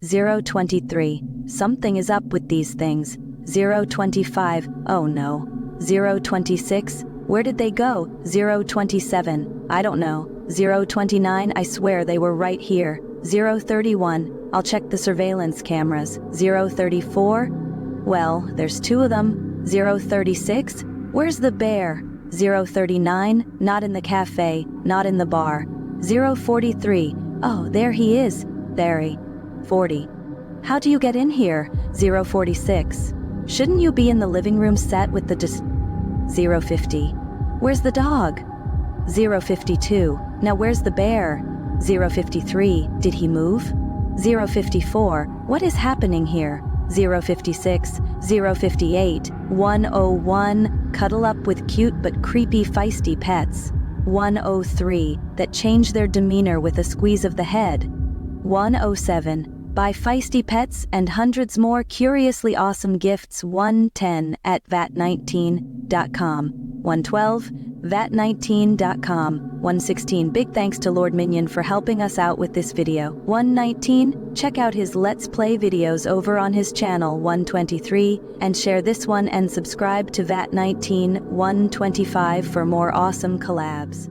023. Something is up with these things. 025. Oh no. 026. Where did they go? 027. I don't know. 029. I swear they were right here. 031. I'll check the surveillance cameras. 034. Well, there's two of them. 036. Where's the bear? 039. Not in the cafe, not in the bar. 043. Oh, there he is. There. 40. How do you get in here? 046. Shouldn't you be in the living room set with the 050. Where's the dog? 052. Now where's the bear? 053. Did he move? 054. What is happening here? 056. 058. 101. Cuddle up with cute but creepy feisty pets. 103. That change their demeanor with a squeeze of the head. 107. Buy Feisty Pets and hundreds more curiously awesome gifts. 110 at vat19.com. 112 vat19.com. 116. Big thanks to Lord Minion for helping us out with this video. 119. Check out his Let's Play videos over on his channel. 123. And share this one and subscribe to vat19. 125 for more awesome collabs.